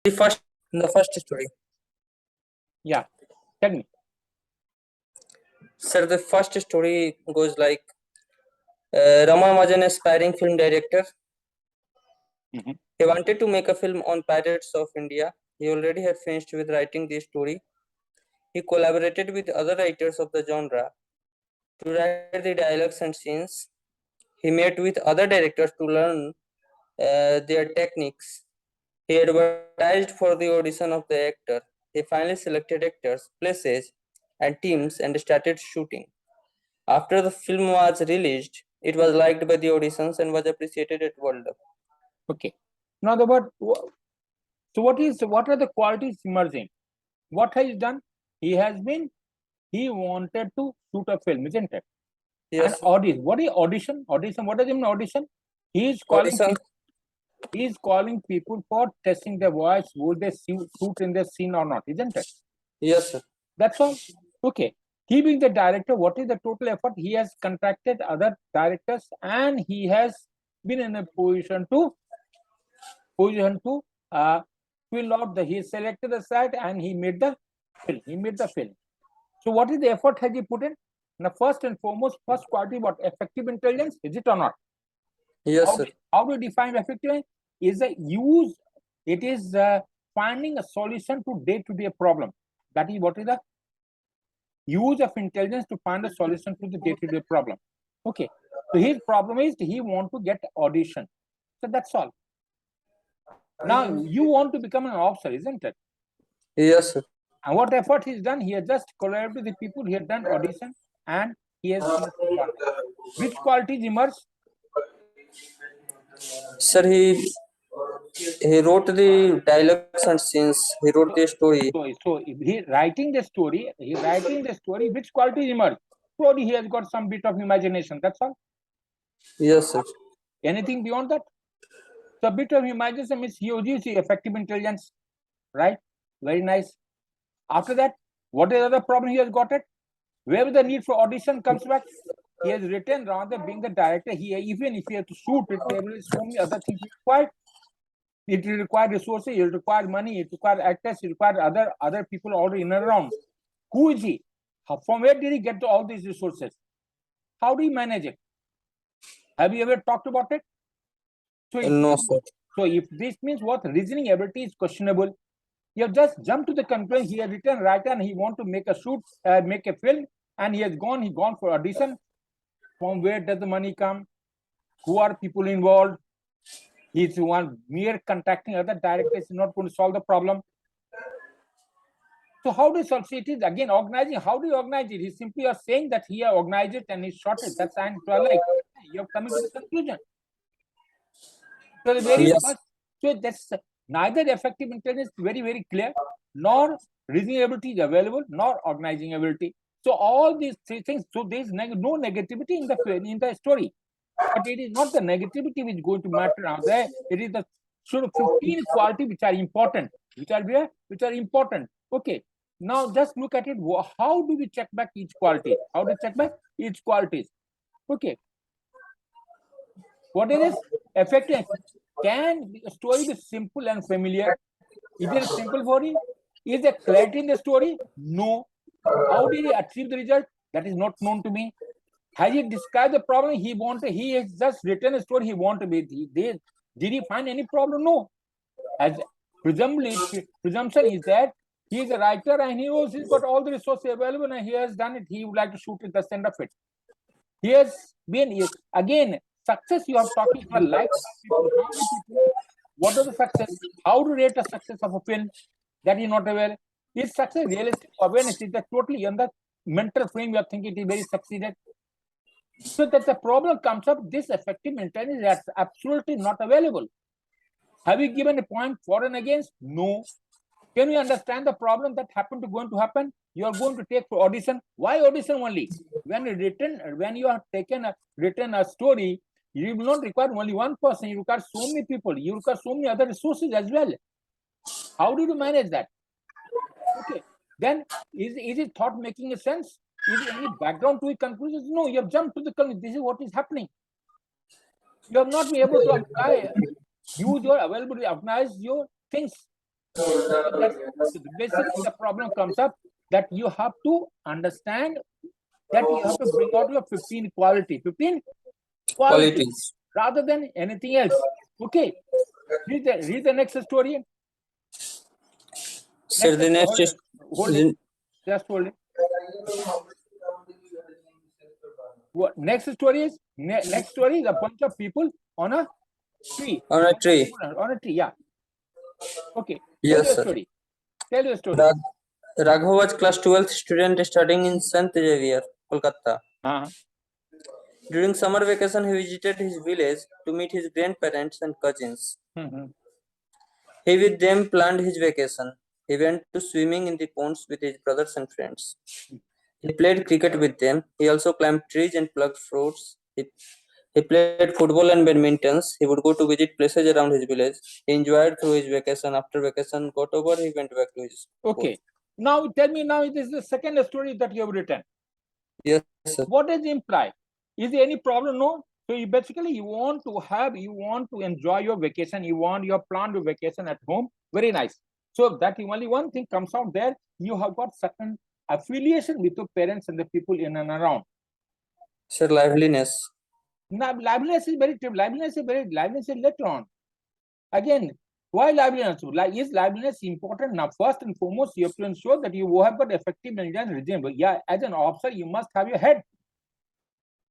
The first story. Yeah, tell me. Sir, the first story goes like Rama was an aspiring film director. Mhm. He wanted to make a film on pirates of India. He already had finished with writing the story. He collaborated with other writers of the genre to write the dialogues and scenes. He met with other directors to learn their techniques. He advertised for the audition of the actor. He finally selected actors, places, and teams and started shooting. After the film was released, it was liked by the auditions and was appreciated at world. Okay. Now the word. So what are the qualities emerging? What has he done? He wanted to shoot a film, isn't it? Yes. And audition. What is audition? Audition. What does it mean audition? He is calling people for testing their voice. Will they shoot in the scene or not? Isn't it? Yes, sir. That's all. Okay. He being the director, what is the total effort? He has contracted other directors and he has been in a position to fill out he selected the site and he made the film. So what is the effort has he put in? Now, first and foremost, first quality, what effective intelligence, is it or not? Yes, sir. How do you define effective? It is finding a solution to day-to-day problem. That is what is the use of intelligence to find a solution to the day-to-day problem. Okay. So his problem is he want to get audition. So that's all. Now you want to become an officer, isn't it? Yes, sir. And what effort he's done? He has just collaborated with the people. He has done audition and he has done. Which qualities emerge? Sir, he wrote the dialogues and scenes. He wrote the story. So he writing the story. Which qualities emerge? Probably he has got some bit of imagination. That's all. Yes, sir. Anything beyond that? So a bit of imagination means he uses effective intelligence, right? Very nice. After that, what is the other problem he has got it? Wherever the need for audition comes back, he has written rather being the director. Even if he has to shoot it, there will be so many other things required. It will require resources, it will require money, it requires actors, it requires other people already in and around. Who is he? From where did he get all these resources? How do you manage it? Have you ever talked about it? No, sir. So if this means what reasoning ability is questionable, you have just jumped to the conclusion. He has written writer and he want to make a make a film, and he gone for audition. From where does the money come? Who are people involved? He's one mere contacting other directors is not going to solve the problem. So how do you solve it? It is again organizing. How do you organize it? He simply are saying that he organized it and he shot it. That's and like you have coming to the conclusion. So the very first, so that's neither effective intelligence is very, very clear, nor reasoning ability is available, nor organizing ability. So all these three things, so there is no negativity in the story. But it is not the negativity which is going to matter out there. It is the sort of 15 qualities which are important. Which are important. Okay. Now just look at it. How do we check back each quality? How do we check back each qualities? Okay. What is this? Effective. Can a story be simple and familiar? Is it simple for him? Is there clarity in the story? No. How did he achieve the result? That is not known to me. Has he described the problem he wanted? He has just written a story he wanted. Did he find any problem? No. As presumption is that he is a writer and he knows he's got all the resources available and he has done it. He would like to shoot it, the end of it. He has been, again, success you are talking about, like people, what are the success? How to rate the success of a film that is not aware? Is success realistic awareness? Is that totally on the mental frame you are thinking it is very succeeded? So that the problem comes up, this effective intelligence is absolutely not available. Have you given a point for and against? No. Can you understand the problem that going to happen? You are going to take for audition. Why audition only? When you have written a story, you will not require only one person. You require so many people. You require so many other resources as well. How do you manage that? Okay. Then is it thought making a sense? Is there any background to it conclusions? No, you have jumped to the conclusion. This is what is happening. You have not been able to apply, use your availability, organize your things. Basically, the problem comes up that you have to understand that you have to bring out your 15 qualities Qualities. rather than anything else. Okay, read the next story. Sir, the next is Hold it. Just hold it. What next story is? Next story is a bunch of people on a tree. on a tree. On a tree, yeah. Okay. Yes, Tell sir. Tell your story. Raghav was class 12th student studying in St. Xavier, Kolkata. During summer vacation, he visited his village to meet his grandparents and cousins. He with them planned his vacation. He went to swimming in the ponds with his brothers and friends. He played cricket with them. He also climbed trees and plucked fruits. He played football and badminton. He would go to visit places around his village. He enjoyed through his vacation. After vacation got over, he went back to his school. Okay. Now tell me, now it is the second story that you have written. Yes, sir. What does it imply? Is there any problem? No. So you basically you want to enjoy your vacation. You plan your vacation at home. Very nice. So that only one thing comes out there. You have got certain affiliation with your parents and the people in and around. Sir, liveliness. Now, liveliness is later on. Again, why liveliness? Is liveliness important? Now, first and foremost, you have to ensure that you have got effective and reasonable. Yeah, as an officer, you must have your head.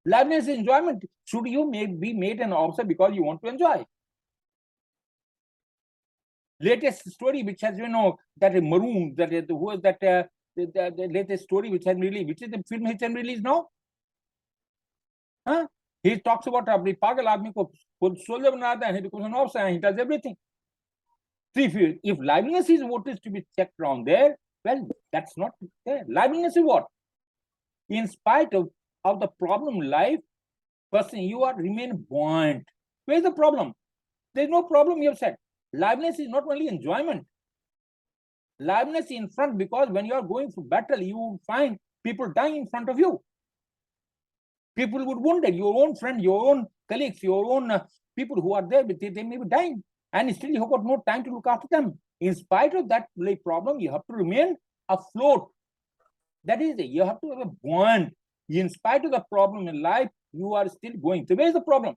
Liveliness is enjoyment. Should you be made an officer because you want to enjoy? Latest story which has, that Maroon, the latest story which has released, which is the film which has released now? Huh? He talks about the pagal aadmi ko soldier banata hai, he becomes an officer and he does everything. If liveliness is what is to be checked around there, well, that's not there. Liveliness is what? In spite of the problem in life, person, you remain buoyant. Where's the problem? There's no problem, you have said. Liveliness is not only enjoyment. Liveliness in front, because when you are going for battle, you will find people dying in front of you. People would wound your own friend, your own colleagues, your own people who are there, but they may be dying. And still you have got no time to look after them. In spite of that problem, you have to remain afloat. That is it. You have to have a buoyant. In spite of the problem in life, you are still going. So where is the problem?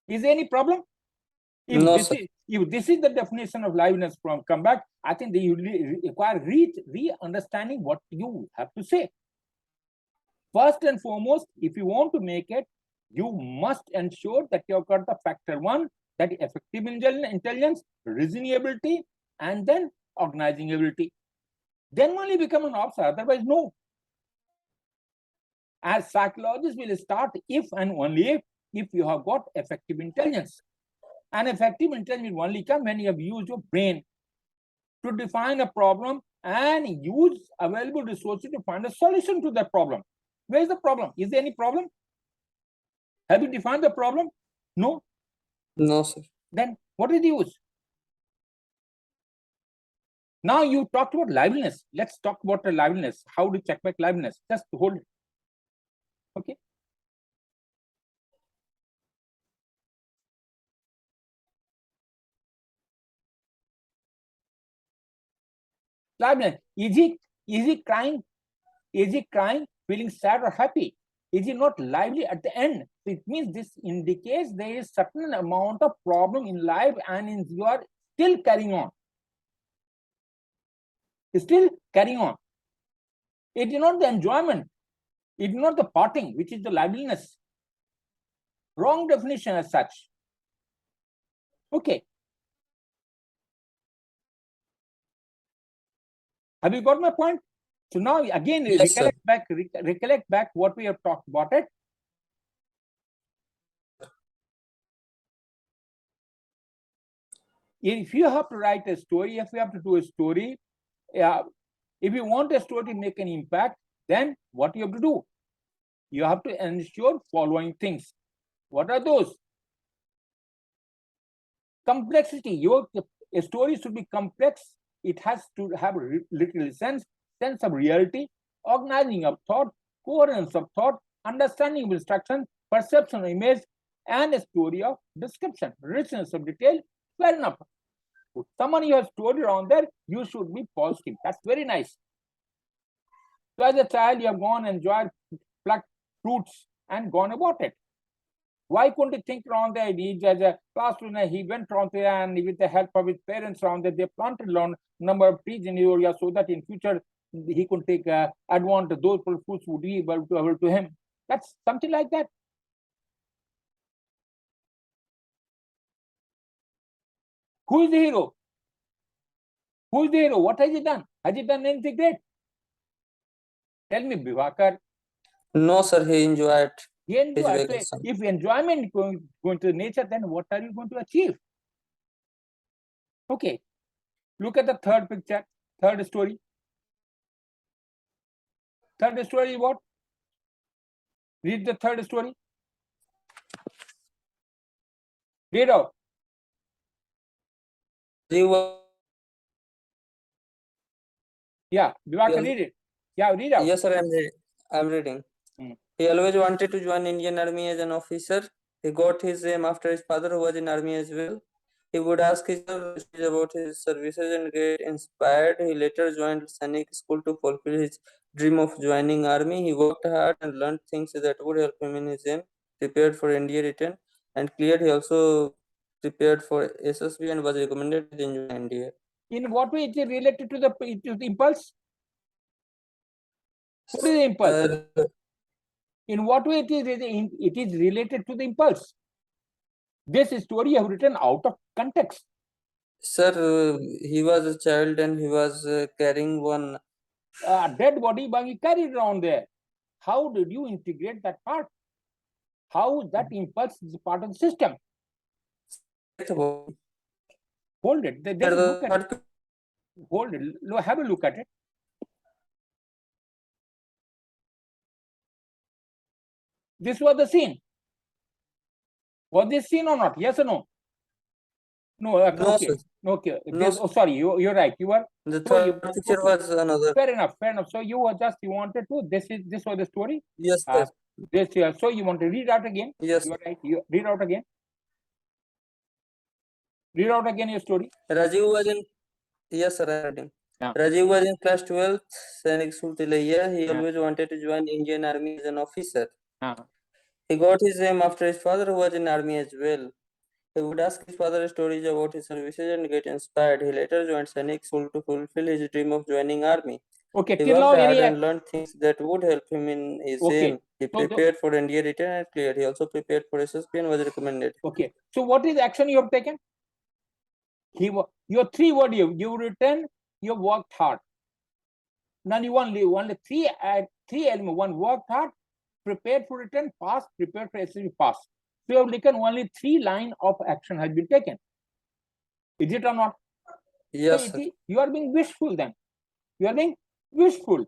Is there any problem? If this is the definition of liveliness from comeback, I think you require re-understanding what you have to say. First and foremost, if you want to make it, you must ensure that you've got the factor one, that effective intelligence, reasonability, and then organizing ability. Then only become an officer, otherwise no. As psychologists will start if and only if you have got effective intelligence. And effective intelligence will only come when you have used your brain to define a problem and use available resources to find a solution to that problem. Where is the problem? Is there any problem? Have you defined the problem? No. No, sir. Then what is the use? Now you talked about liveliness. Let's talk about the liveliness. How to check back liveliness? Just hold it. Okay. Liveliness. Is he crying? Is he crying, feeling sad or happy? Is he not lively at the end? It means this indicates there is certain amount of problem in life and you are still carrying on. Still carrying on. It is not the enjoyment. It is not the parting, which is the liveliness. Wrong definition as such. Okay. Have you got my point? So now again, yes, recollect back what we have talked about it. If you have to write a story, if you have to do a story, if you want a story to make an impact, then what you have to do? You have to ensure following things. What are those? Complexity. Your story should be complex. It has to have literal sense of reality, organizing of thought, coherence of thought, understanding of instruction, perception of image, and a story of description, richness of detail. Fair enough. Someone you have story around there, you should be positive. That's very nice. So as a child, you have gone, enjoyed, plucked fruits and gone about it. Why couldn't he think around there? He, as a class student, he went around there and with the help of his parents around there, they planted a number of trees in the area so that in future he could take advantage of those fruits would be able to him. That's something like that. Who is the hero? Who is the hero? What has he done? Has he done anything great? Tell me, Vibhakar. No, sir, he enjoyed He his enjoyed. So vacation. if enjoyment going to nature, then what are you going to achieve? Okay. Look at the third picture, third story. Third story is what? Read the third story. Read out. Yeah, Vibhakar, read it. Yeah, read out. Yes, sir, I'm reading. He always wanted to join Indian Army as an officer. He got his aim after his father, who was in Army as well. He would ask his stories about his services and get inspired. He later joined Sainik School to fulfill his dream of joining Army. He worked hard and learned things that would help him in his aim. Prepared for India written and cleared. He also prepared for SSB and was recommended to join India. In what way it is related to the impulse? What is the impulse? In what way it is related to the impulse? This story you have written out of context. Sir, he was a child and he was carrying one dead body being carried around there. How did you integrate that part? How that impulse is part of the system? Hold it. Look at it. Hold it. Have a look at it. This was the scene. Was this scene or not? Yes or no? No. No, okay. sir. Okay. No, sorry. You're right. You were. the third picture was another. Fair enough. Fair enough. So you wanted to. This was the story. Yes, sir. So you want to read out again? Yes. You are right. You read out again. Read out again your story. Rajiv was in. Yes, sir. I'm reading. Yeah. Rajiv was in class 12th, Sainik School Tilaiya. He always wanted to join Indian Army as an officer. He got his aim after his father, who was in Army as well. He would ask his father stories about his services and get inspired. He later joined Sainik School to fulfill his dream of joining Army. Okay, he worked hard and learned things that would help him in his aim. He prepared for India written and cleared. He also prepared for SSP and was recommended. Okay. So what is the action you have taken? Your three word you written, you worked hard. Now you only three elements. One, worked hard, prepared for written, passed, prepared for SSP, passed. So you have taken only 3 line of action has been taken. Is it or not? Yes. So you are being wishful then. You are being wishful.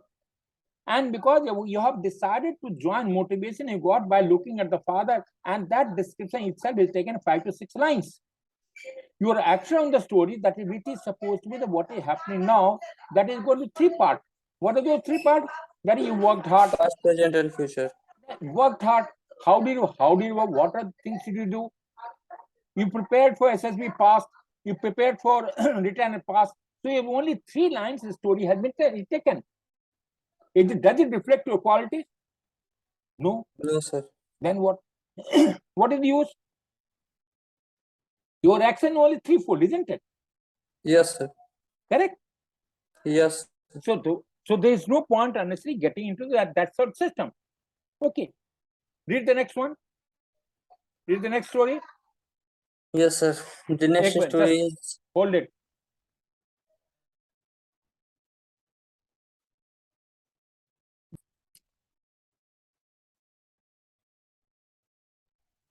And because you have decided to join motivation you got by looking at the father, and that description itself is taken 5 to 6 lines. Your action on the story that is which is supposed to be the what is happening now, that is going to 3 parts. What are those 3 parts? That you worked hard. Past, present, and future. Worked hard. How did you work? What are the things did you do? You prepared for SSB passed. You prepared for written and passed. So you have only 3 lines. The story has been taken. Does it reflect your quality? No. No, sir. Then what? What is the use? Your action only threefold, isn't it? Yes, sir. Correct? Yes. So there is no point honestly getting into that sort of system. Okay. Read the next one. Read the next story. Yes, sir. The next story is. Hold it.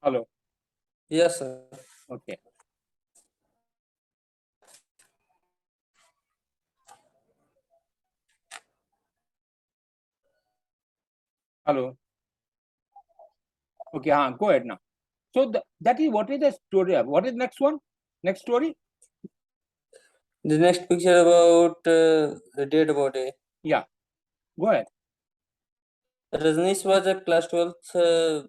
Hello. Yes, sir. Okay. Hello. Okay, go ahead now. So that is what is the story of. What is the next one? Next story? The next picture about the dead body. Yeah. Go ahead. Rajneesh was a class 12th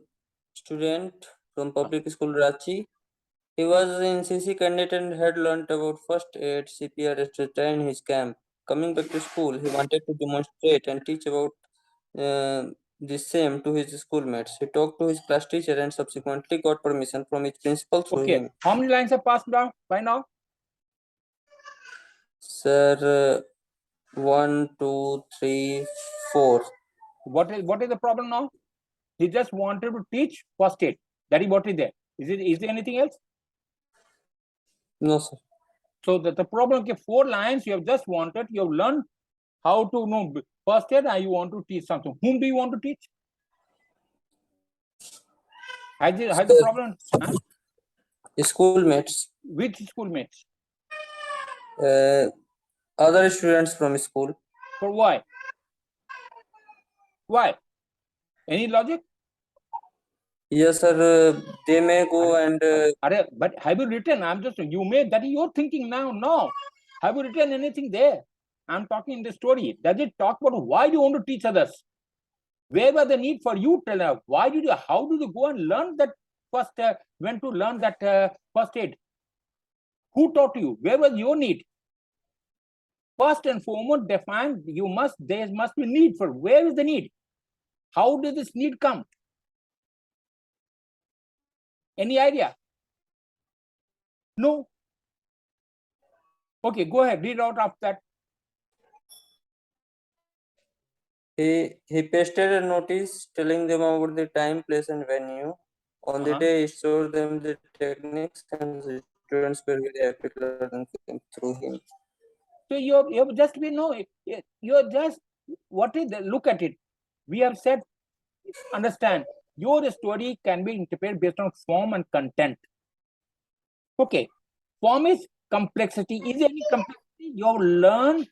student from public school Ranchi. He was in CC cadet and had learnt about first aid, CPR, etc. in his camp. Coming back to school, he wanted to demonstrate and teach about the same to his schoolmates. He talked to his class teacher and subsequently got permission from his principal through Okay. him. How many lines have passed down by now? Sir, 1, 2, 3, 4. What is the problem now? He just wanted to teach first aid. That is what is there. Is there anything else? No, sir. So the problem, okay, 4 lines you have just wanted, you have learned how to know first aid and you want to teach something. Whom do you want to teach? Has the problem? Huh? Schoolmates. Which schoolmates? Other students from school. For why? Why? Any logic? Yes, sir. They may go and. But have you written? You may, that is your thinking now. No. Have you written anything there? I'm talking in the story. Does it talk about why do you want to teach others? Where was the need for you to learn? How did you go and learn that first, when to learn that first aid? Who taught you? Where was your need? First and foremost, define, there must be need for, where is the need? How did this need come? Any idea? No. Okay, go ahead, read out after that. He pasted a notice telling them about the time, place, and venue. On the day, he showed them the techniques, and the students were very happy to learn through him. So you've just been you're just what is the look at it. We have said, understand, your story can be interpreted based on form and content. Okay, form is complexity. Is there any complexity? You've learned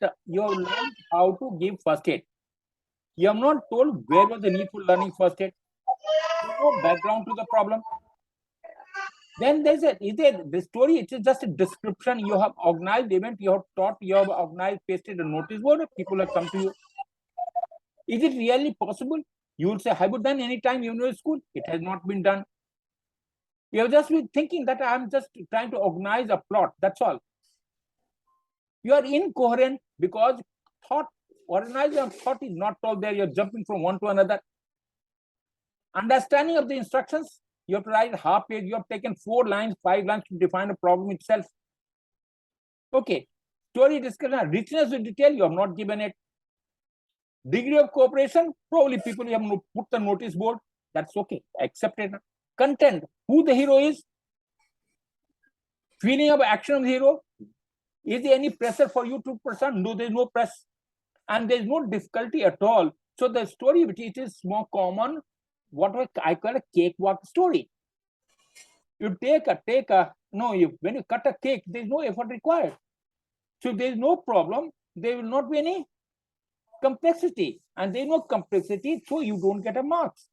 how to give first aid. You have not told where was the need for learning first aid. There's no background to the problem. Then the story, it is just a description. You have organized event, you have taught, you have organized, pasted a notice board, people have come to you. Is it really possible? You will say, have you done any time in your school? It has not been done. You have just been thinking that I'm just trying to organize a plot. That's all. You are incoherent because organizing of thought is not all there. You're jumping from one to another. Understanding of the instructions, you have to write half page. You have taken 4 lines, 5 lines to define a problem itself. Okay. Story discussion, richness of detail, you have not given it. Degree of cooperation, probably people you have put the notice board. That's okay. Accepted. Content, who the hero is. Feeling of action of the hero. Is there any pressure for you to present? No, there's no press. And there's no difficulty at all. So the story, which it is more common, what I call a cakewalk story. You when you cut a cake, there's no effort required. So there's no problem. There will not be any complexity. And there's no complexity, so you don't get a marks.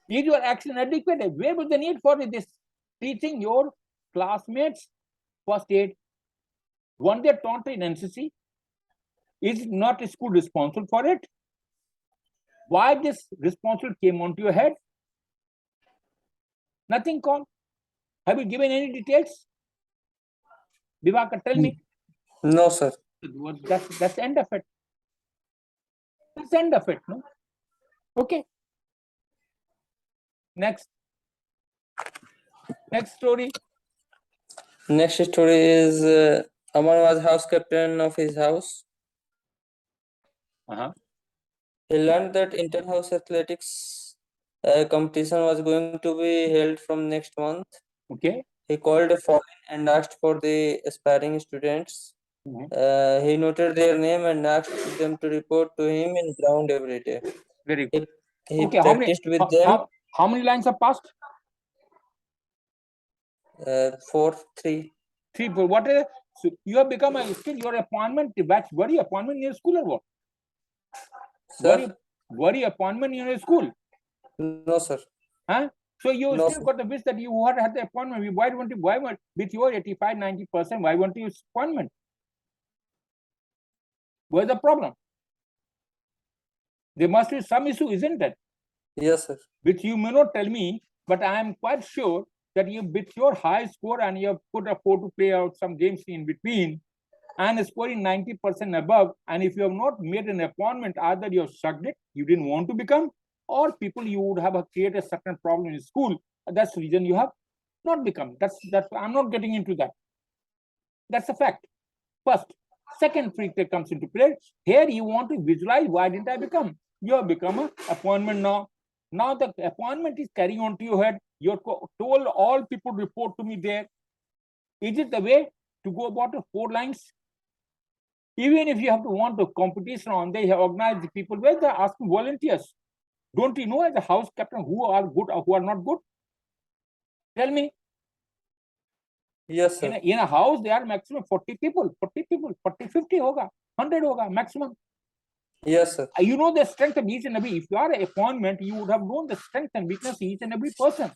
Is your action adequate? Where was the need for this? Teaching your classmates first aid. One they taught in NCC. Is not a school responsible for it? Why this responsibility came onto your head? Nothing called. Have you given any details? Vibhakar, tell me. No, sir. That's the end of it. That's the end of it, no? Okay. Next story. Next story is Amar was house captain of his house. He learned that inter-house athletics competition was going to be held from next month. Okay. He called a foreign and asked for the aspiring students. He noted their name and asked them to report to him in ground every day. Very good. He practiced with them. How many lines have passed? 4, 3. 3, 4. What is? So you have become a skill. Your appointment, batch, were you appointment in your school or what? Sir? Were you appointment in your school? No, sir. Huh? So you No, still got the wish that you had the appointment. Why with your 85-90%, why won't you appointment? Where's the problem? There must be some issue, isn't it? Yes, sir. Which you may not tell me, but I am quite sure that you with your high score and you have put a 4 to play out some games in between and scoring 90% above, and if you have not made an appointment, either you have sucked it, you didn't want to become, or people you would have created a certain problem in school. That's the reason you have not become. That's I'm not getting into that. That's a fact. First. Second trick that comes into play. Here you want to visualize, why didn't I become? You have become an appointment now. Now the appointment is carrying on to your head. You're told all people report to me there. Is it the way to go about the 4 lines? Even if you have to want the competition on, they have organized the people where they're asking volunteers. Don't you know as a house captain who are good or who are not good? Tell me. Yes, sir. In a house, there are maximum 40 people, 40, 50 hoga, 100 hoga, maximum. Yes, sir. You know the strength of each and every. If you are an appointment, you would have known the strength and weakness of each and every person.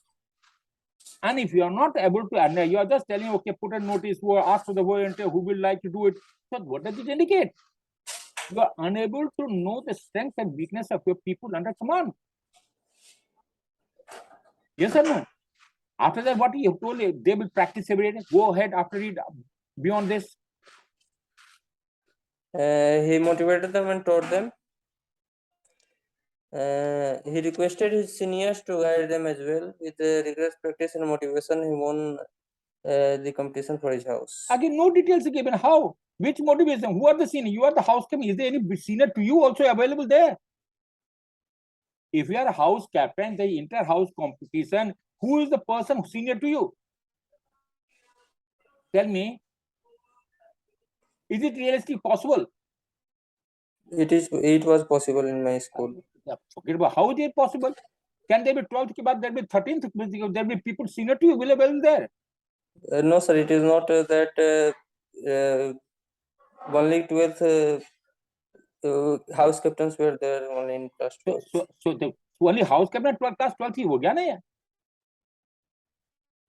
And if you are not able to, and you are just telling, okay, put a notice, who ask for the volunteer who will like to do it. So what does it indicate? You are unable to know the strength and weakness of your people under command. Yes or no? After that, what you have told you, they will practice every day. Go ahead after it. Beyond this, he motivated them and taught them. He requested his seniors to guide them as well. With rigorous practice and motivation, he won the competition for his house. Again, no details are given. How? Which motivation? Who are the senior? You are the house captain. Is there any senior to you also available there? If you are a house captain, the inter-house competition, who is the person senior to you? Tell me. Is it realistic possible? It was possible in my school. Forget about how is it possible? Can there be 12th ke baad, there will be 13th, there will be people senior to you available there? No, sir, it is not that only 12th house captains were there only in class 12. So the only house captain 12th class 12th ही हो गया ना ये?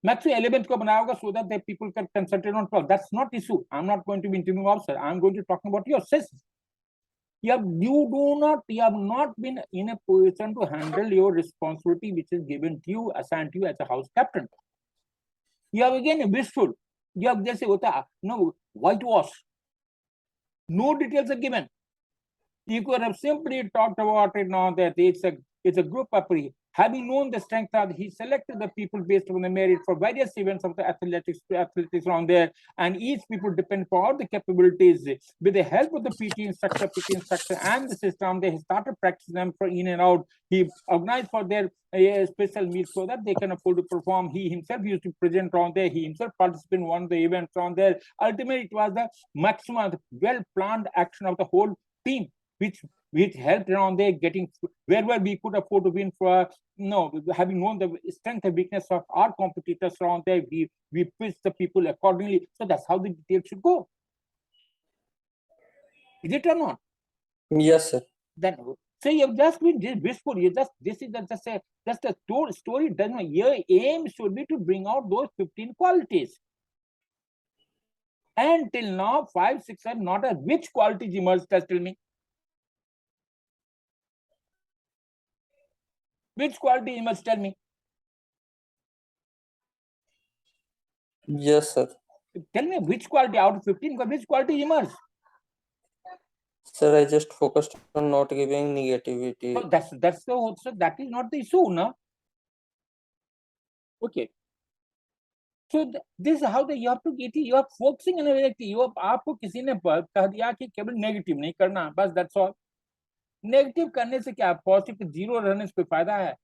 Maximum 11th को बनाया होगा so that the people can concentrate on 12th. That's not issue. I'm not going to be interviewing officer. I'm going to talk about your sis. You have not been in a position to handle your responsibility which is given to you, assigned to you as a house captain. You have again wishful. You have जैसे होता no whitewash. No details are given. You could have simply talked about it now that it's a group of having known the strength of he selected the people based on the merit for various events of the athletics around there, and each people depend for all the capabilities. With the help of the PT instructor and the system, they started practicing them for in and out. He organized for their special meals so that they can afford to perform. He himself used to present around there. He himself participated in one of the events around there. Ultimately, it was the maximum well-planned action of the whole team, which helped around there getting wherever we could afford to win for having known the strength and weakness of our competitors around there, we pitch the people accordingly. So that's how the details should go. Is it or not? Yes, sir. Then so you have just been wishful. This is just a story. Doesn't your aim should be to bring out those 15 qualities. And till now, 5, 6 are not a which qualities emerged. Just tell me. Which quality you must tell me? Yes, sir. Tell me which quality out of 15, which quality emerged? Sir, I just focused on not giving negativity. So that is not the issue, no? Okay. So this is how you have to get it. You are focusing on a व्यक्ति. आपको किसी ने कह दिया कि केवल negative नहीं करना, बस that's all. नेगेटिव करने से क्या पॉजिटिव जीरो रहने से कोई फायदा है?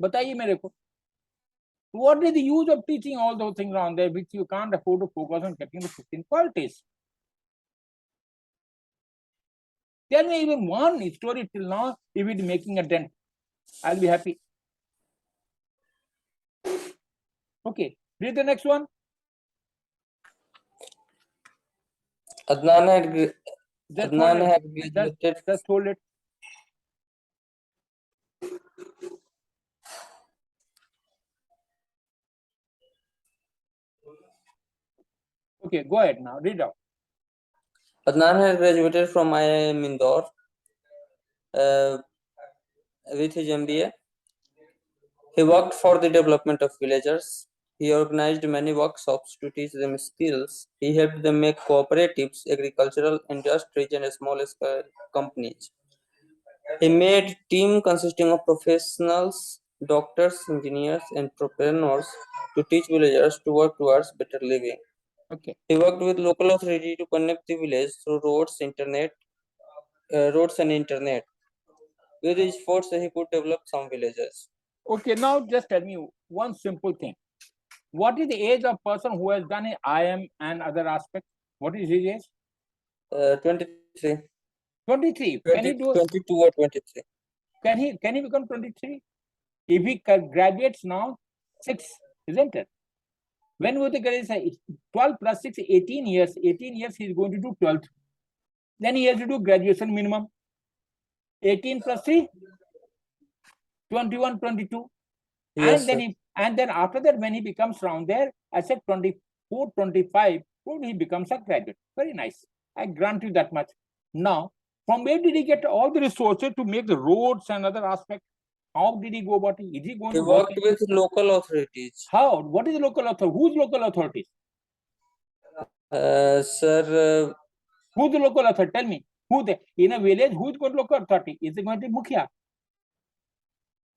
बताइए मेरे को. What is the use of teaching all those things around there which you can't afford to focus on getting the 15 qualities? Tell me even one story till now, if it is making a dent, I'll be happy. Okay, read the next one. Adnan had graduated. Just hold it. Okay, go ahead now. Read out. Adnan had graduated from IIM Indore with his MBA. He worked for the development of villagers. He organized many workshops to teach them skills. He helped them make cooperatives, agricultural industries, and small-scale companies. He made team consisting of professionals, doctors, engineers, and entrepreneurs to teach villagers to work towards better living. Okay. He worked with local authority to connect the village through roads and internet. With his efforts, he could develop some villages. Okay, now just tell me one simple thing. What is the age of person who has done IM and other aspects? What is his age? 23. 23. 20, Can he do? 22 or 23. Can he become 23? If he graduates now, 6, isn't it? When will the graduate 12 plus 6, 18 years. 18 years he is going to do 12th. Then he has to do graduation minimum. 18 plus 3, 21, 22. Yes, and then after that, when he becomes around there, I said 24, 25, he becomes a graduate. Very nice. I grant you that much. Now, from where did he get all the resources to make the roads and other aspects? How did he go about it? Is he going to work? He worked with local authorities. How? What is the local authority? Who's local authorities? Sir. Who's the local authority? Tell me. Who the in a village? Who's going to local authority? Is it going to be Mukhya?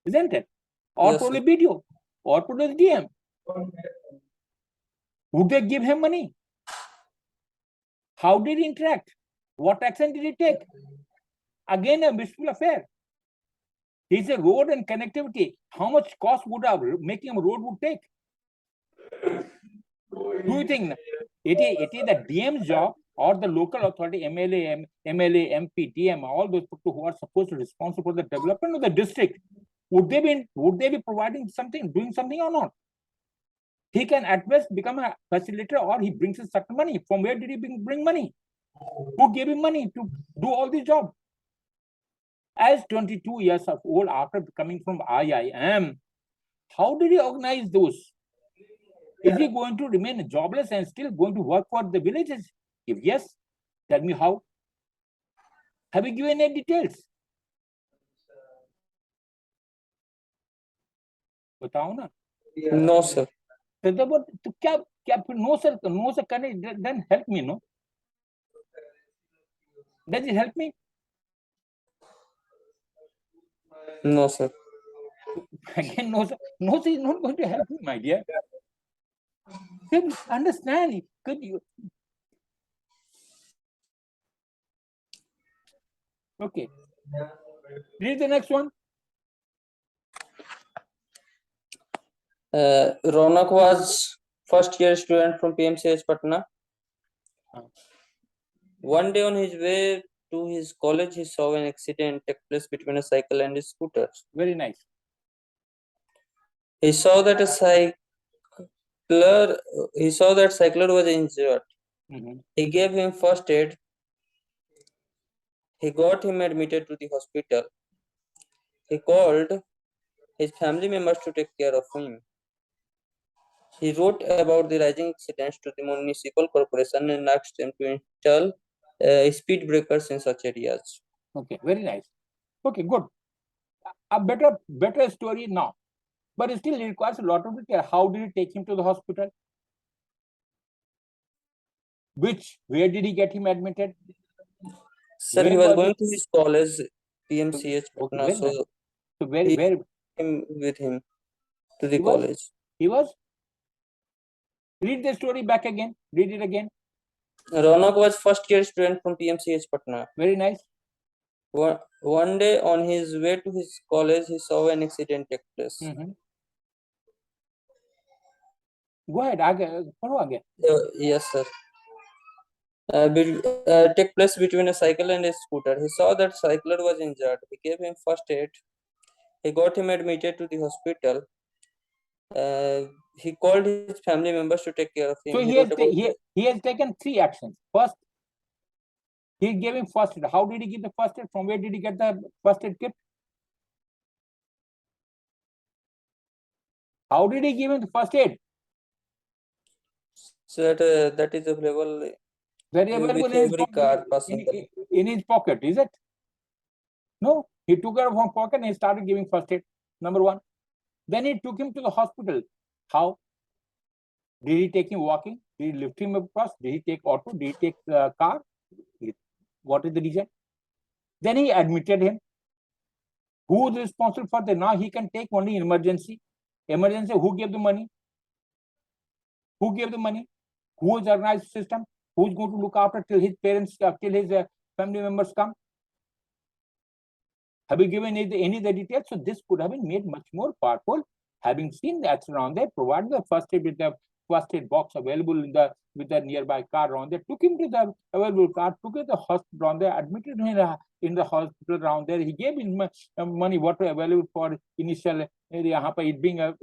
Isn't it? Or Yes, probably BDO? Or probably DM? Would they give him money? How did he interact? What action did he take? Again, a wistful affair. He's a road and connectivity. How much cost would making a road would take? Do you think it is the DM's job or the local authority, MLA, MP, DM, all those people who are supposed to be responsible for the development of the district? Would they be providing something, doing something or not? He can at best become a facilitator, or he brings in certain money. From where did he bring money? Who gave him money to do all this job? As 22 years of old, after coming from IIM, how did he organize those? Is he going to remain jobless and still going to work for the villages? If yes, tell me how. Have you given any details? बताओ ना. No, sir. तो क्या no sir then help me, no? Does it help me? No, sir. Again, no sir is not going to help me, my dear. Could you understand? Could you? Okay. Read the next one. Ronak was first year student from PMCH Patna. One day on his way to his college, he saw an accident take place between a cycle and a scooter. Very nice. He saw that cycler was injured. He gave him first aid. He got him admitted to the hospital. He called his family members to take care of him. He wrote about the rising accidents to the municipal corporation and asked them to install speed breakers in such areas. Okay, very nice. Okay, good. A better story now, but it still requires a lot of detail. How did he take him to the hospital? Where did he get him admitted? Sir, he was going to his college, PMCH Patna, okay, so where him with him to the college. He was. Read the story back again. Read it again. Ronak was first year student from PMCH Patna. Very nice. One day on his way to his college, he saw an accident take place. Go ahead. Aage. Yes, sir. Take place between a cycle and a scooter. He saw that cycler was injured. He gave him first aid. He got him admitted to the hospital. He called his family members to take care of him. So he has taken 3 actions. First, he gave him first aid. How did he give the first aid? From where did he get the first aid kit? How did he give him the first aid? So that is available. Very available in his pocket, is it? No, he took it from pocket and he started giving first aid. Number 1. Then he took him to the hospital. How? Did he take him walking? Did he lift him across? Did he take auto? Did he take car? What is the reason? Then he admitted him. Who is responsible for that? Now he can take only emergency. Emergency, who gave the money? Who gave the money? Who has organized the system? Who is going to look after till his parents, till his family members come? Have you given any of the details? So this could have been made much more powerful. Having seen that around there, provided the first aid with the first aid box available in the with the nearby car around there, took him to the available car, took him to the hospital around there, admitted him in the hospital around there. He gave him money, what was available for initial area. It being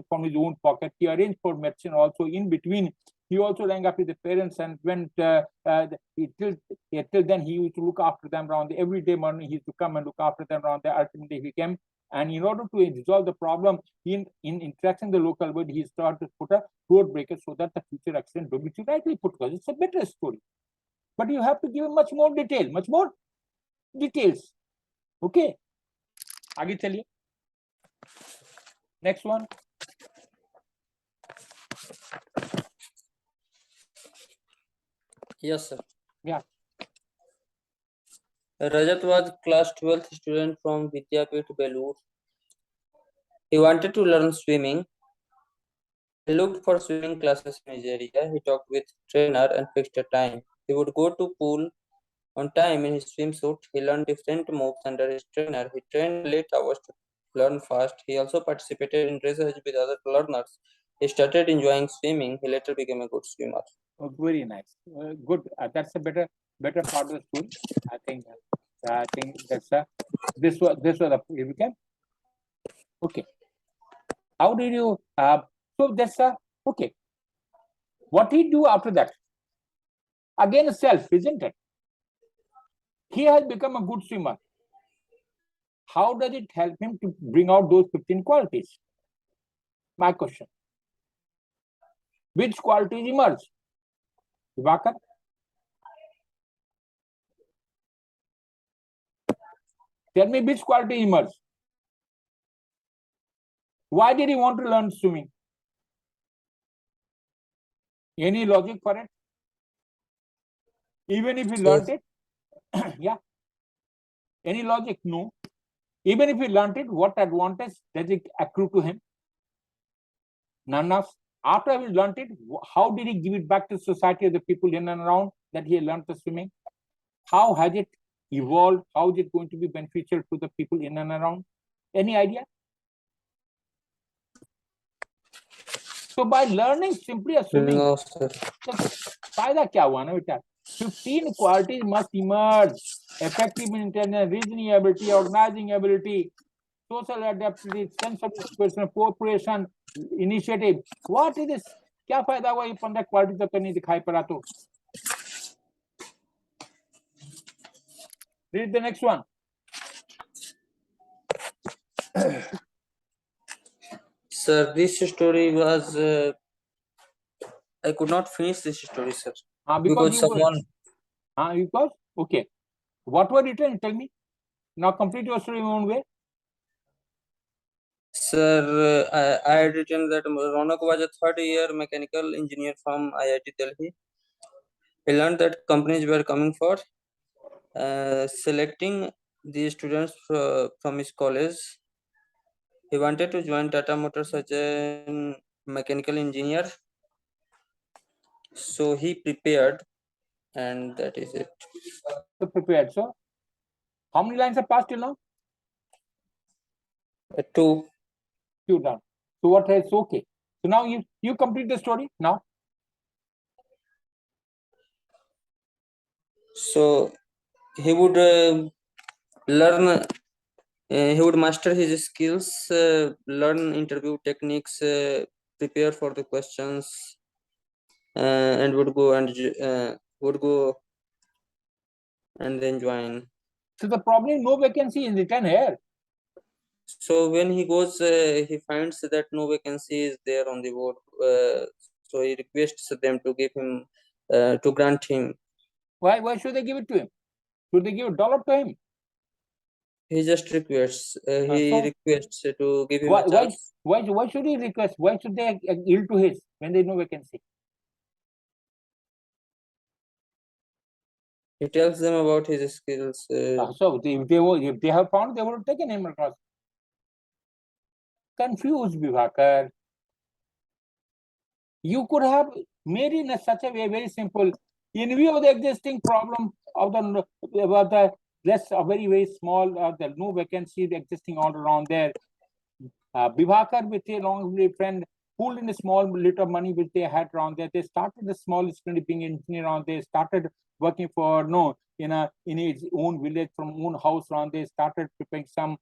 from his own pocket. He arranged for medicine also in between. He also rang up with the parents and went till then he used to look after them around there. Every day morning he used to come and look after them around there. Ultimately he came, and in order to resolve the problem in interacting the local world, he started to put a road breaker so that the future accident don't be rightly put, because it's a better story. But you have to give much more details. Okay. आगे चलिए. Next one. Yes, sir. Yeah. Rajat was class 12th student from Vidyapith, Bangalore. He wanted to learn swimming. He looked for swimming classes in his area. He talked with trainer and fixed a time. He would go to pool on time in his swimsuit. He learned different moves under his trainer. He trained late hours to learn fast. He also participated in races with other learners. He started enjoying swimming. He later became a good swimmer. Oh, very nice. Good. That's a better part of the story. I think that's this was the became. Okay. How did you so that's okay. What he do after that? Again, self, isn't it? He has become a good swimmer. How does it help him to bring out those 15 qualities? My question. Which qualities emerge? Vibhakar? Tell me which quality emerged. Why did he want to learn swimming? Any logic for it? Even if he learned it? Yeah. Any logic? No. Even if he learned it, what advantage does it accrue to him? None of. After he learned it, how did he give it back to society of the people in and around that he learned the swimming? How has it evolved? How is it going to be beneficial to the people in and around? Any idea? So by learning simply a swimming, No, sir. फायदा क्या हुआ ना बेटा? 15 qualities must emerge: effective intelligence, reasoning ability, organizing ability, social adaptability, sense of personal cooperation, initiative. What is this? क्या फायदा हुआ ये 15 qualities जब तक नहीं दिखाई पड़ा तो? Read the next one. Sir, this story was I could not finish this story, sir. Because someone. Because okay. What was written? Tell me. Now complete your story in your own way. Sir, I had written that Ronak was a third-year mechanical engineer from IIT Delhi. He learned that companies were coming for selecting the students from his college. He wanted to join Tata Motors as a mechanical engineer. So he prepared, and that is it. So prepared. So how many lines are passed till now? Two. Two done. So what is okay? So now you complete the story now. So he would learn. He would master his skills, learn interview techniques, prepare for the questions, and would go and then join. So the problem is no vacancy is written here. So when he goes, he finds that no vacancy is there on the board. So he requests them to give him, to grant him. Why should they give it to him? Should they give $1 to him? He just requests. He So requests to give him a chance. why should he request? Why should they yield to his when there is no vacancy? He tells them about his skills. So if they have found, they would have taken him across. Confused, Vibhakar. You could have made it in such a way, very simple. In view of the existing problem of the less a very small, the no vacancies existing all around there. Vibhakar with a long friend pooled in a small little money which they had around there. They started a small being engineer around there. Started working for in his own village from own house around there. Started preparing some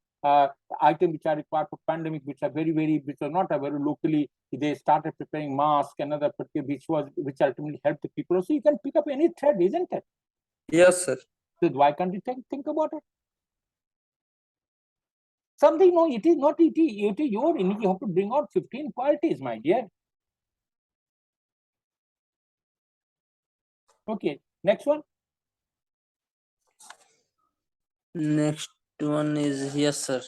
items which are required for pandemic, which are which are not very locally. They started preparing masks, another which ultimately helped the people. So you can pick up any thread, isn't it? Yes, sir. So why can't you think about it? Something, no, it is not it is your you have to bring out 15 qualities, my dear. Okay, next one. Next one is yes, sir.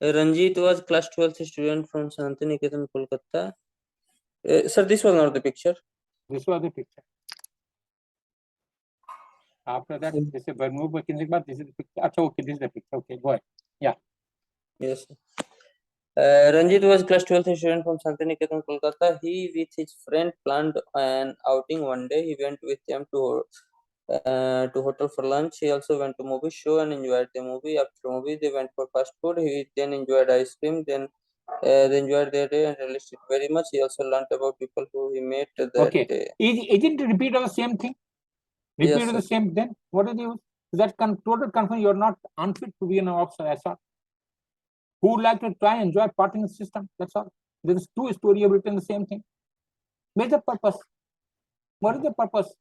Ranjit was class 12th student from Santiniketan, Kolkata. Sir, this was not the picture. This was the picture. After that, this is Bermud vacancy, but this is the picture. Okay, this is the picture. Okay, go ahead. Yeah. Yes. Ranjit was class 12th student from Santiniketan, Kolkata. He, with his friend, planned an outing one day. He went with them to hotel for lunch. He also went to movie show and enjoyed the movie. After movie, they went for fast food. He then enjoyed ice cream. Then they enjoyed their day and relished it very much. He also learned about people who he met that day. Isn't it repeat of the same thing? Repeat Yes, of the same. Then what is the use? That total confirm you are not unfit to be an officer. That's all. Who would like to try and enjoy part in the system? That's all. There is two stories have written the same thing. What's the purpose? What is the purpose?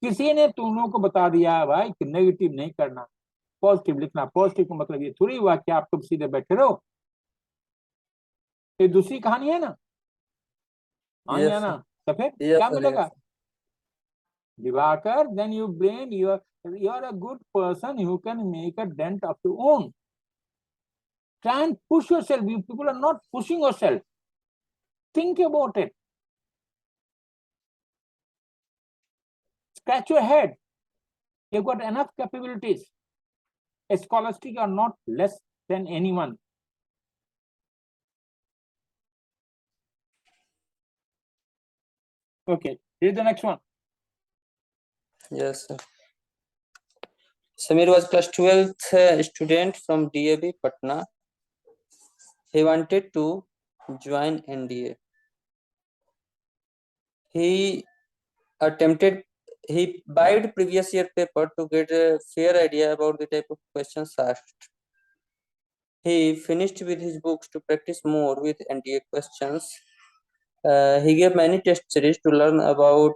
किसी ने तुम लोगों को बता दिया भाई कि negative नहीं करना, पॉजिटिव लिखना. पॉजिटिव का मतलब ये थोड़ी हुआ कि आप तुम सीधे बैठे रहो. ये दूसरी कहानी है ना. हाँ या ना. तो फिर क्या मिलेगा? Vibhakar, then you blame you are a good person, you can make a dent of your own. Try and push yourself. You people are not pushing yourself. Think about it. Scratch your head. You've got enough capabilities. A scholastic are not less than anyone. Okay, here's the next one. Yes, sir. Samir was class 12th student from DAB Patna. He wanted to join NDA. He buyed previous year paper to get a fair idea about the type of questions asked. He finished with his books to practice more with NDA questions. He gave many test series to learn about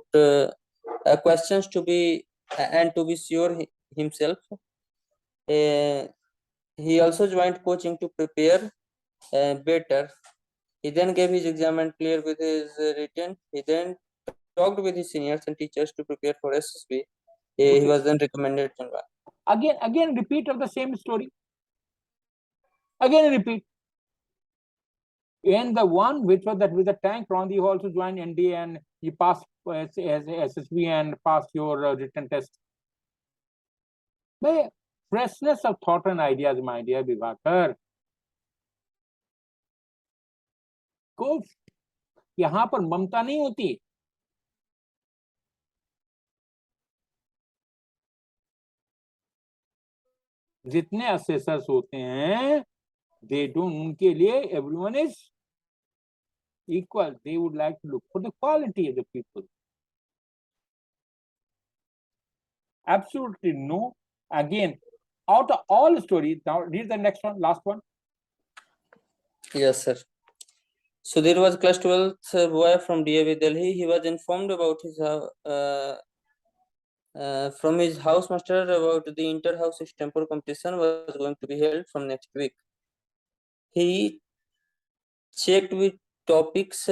questions to be sure himself. He also joined coaching to prepare better. He then gave his exam and cleared with his written. He then talked with his seniors and teachers to prepare for SSB. He was then recommended to join. Again, repeat of the same story. Again, repeat. And the one which was that with the tank round, you also joined NDA and you passed as SSB and passed your written test. The freshness of thought and ideas, my dear Vibhakar. को यहाँ पर ममता नहीं होती. जितने assessors होते हैं, they don't, उनके लिए everyone is equal. They would like to look for the quality of the people. Absolutely no. Again, out of all stories, now read the next one, last one. Yes, sir. So there was class 12th boy from DAV Delhi. He was informed about his from his housemaster about the inter-house extempore competition was going to be held from next week. He checked with topics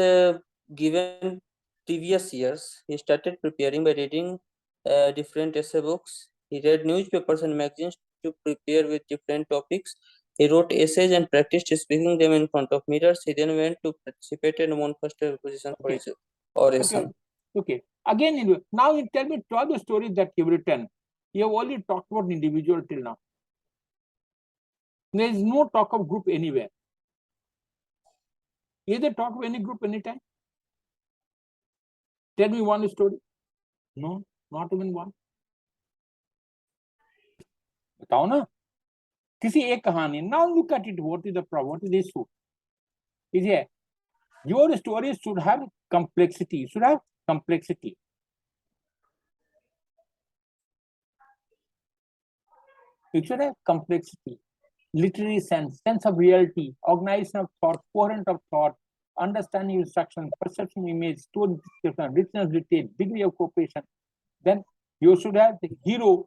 given previous years. He started preparing by reading different essay books. He read newspapers and magazines to prepare with different topics. He wrote essays and practiced speaking them in front of mirrors. He then went to participate and won first position for his oration. Okay. Again, now you tell me 12 stories that you've written. You have only talked about individual till now. There is no talk of group anywhere. Is there talk of any group anytime? Tell me one story. No, not even one. बताओ ना किसी एक कहानी. Now look at it. What is the problem? What is the issue? Is it your stories should have complexity. Should have complexity. It should have complexity, literary sense of reality, organization of thought, coherent of thought, understanding instruction, perception image, story description, richness detail, degree of cooperation. Then you should have the hero,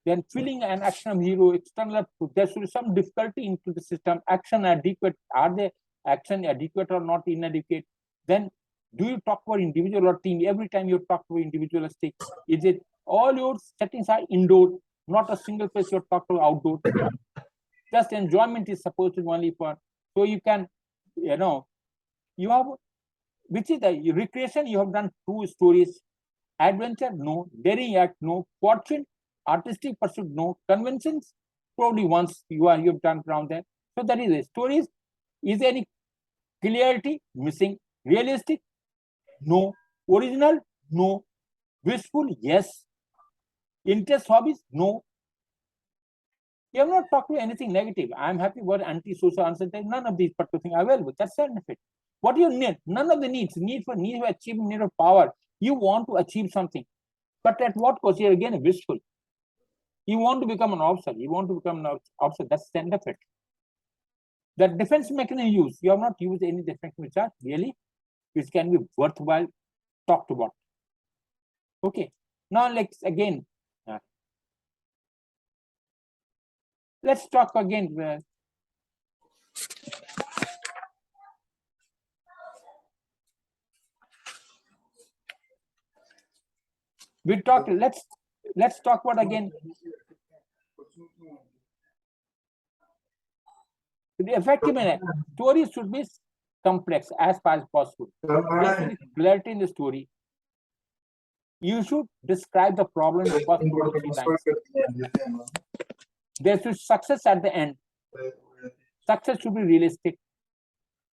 then feeling and action of hero, external. There should be some difficulty into the system. Action adequate. Are they action adequate or not inadequate? Then do you talk about individual or team? Every time you talk about individualistic, is it all your settings are indoor? Not a single place you're talking about outdoor. Just enjoyment is supposed to be only for, so you can, you have, which is the recreation. You have done 2 stories. Adventure, no. Daring act, no. Fortune, artistic pursuit, no. Conventions, probably once you've done around there. So that is it. Stories, is there any clarity? Missing. Realistic? No. Original? No. Wistful? Yes. Interest, hobbies? No. You have not talked to anything negative. I am happy about anti-social uncertainty. None of these particular things are available. That's the benefit. What do you need? None of the needs. Need for achievement, need of power. You want to achieve something. But at what cost? You're again wistful. You want to become an officer. You want to become an officer. That's the end of it. The defense mechanism you use. You have not used any defense which are really, which can be worthwhile talked about. Okay. Now let's again. Let's talk again. We talked. Let's talk about again. The effective story should be complex as far as possible. There should be clarity in the story. You should describe the problem in the first 2 to 3 lines. There should be success at the end. Success should be realistic.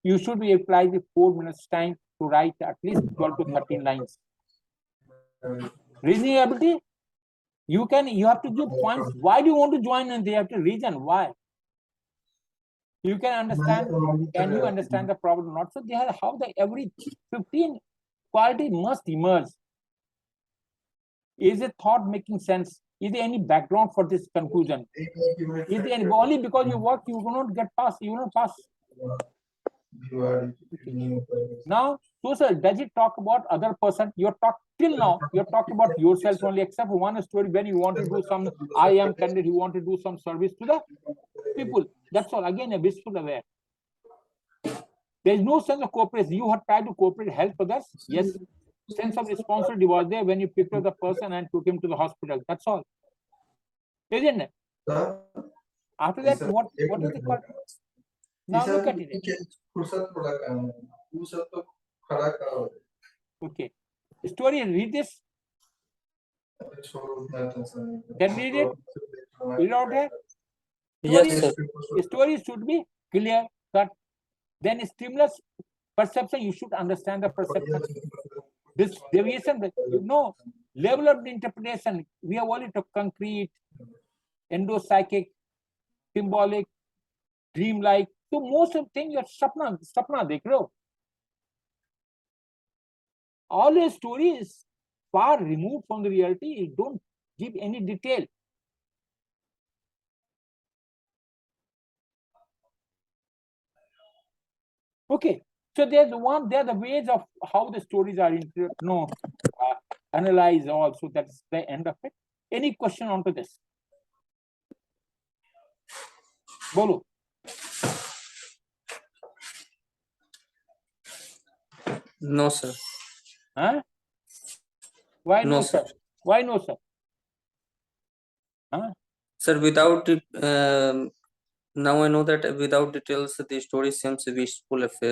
You should be applied with 4 minutes time to write at least 12 to 13 lines. Reasoning ability, you have to give points. Why do you want to join? And they have to reason why. You can understand. Can you understand the problem or not? So they have how the every 15 quality must emerge. Is a thought making sense? Is there any background for this conclusion? Is there any, only because you work, you will not get past, you will not pass. Now, social, does it talk about other person? You're talk till now, you're talking about yourself only, except for one story when you want to do some, I am candidate, you want to do some service to the people. That's all. Again, a wistful aware. There is no sense of cooperation. You have tried to cooperate, help others. Yes. Sense of responsibility was there when you picked up the person and took him to the hospital. That's all. Isn't it? After that, what is it called? Now look at it. Okay. Story, read this. Can read it? Read out here. Yes, sir. Story should be clear, cut. Then stimulus perception, you should understand the perception. This deviation, level of the interpretation, we have only to concrete, endopsychic, symbolic, dreamlike. So most of the things you're sapna dekh rahe ho. All a story is far removed from the reality. You don't give any detail. Okay. So there are the ways of how the stories are analyzed also. That's the end of it. Any question onto this? Bolo. No, sir. Huh? Why no, sir? Why no, sir? Huh? Sir, without it, now I know that without details, the story seems a wistful affair.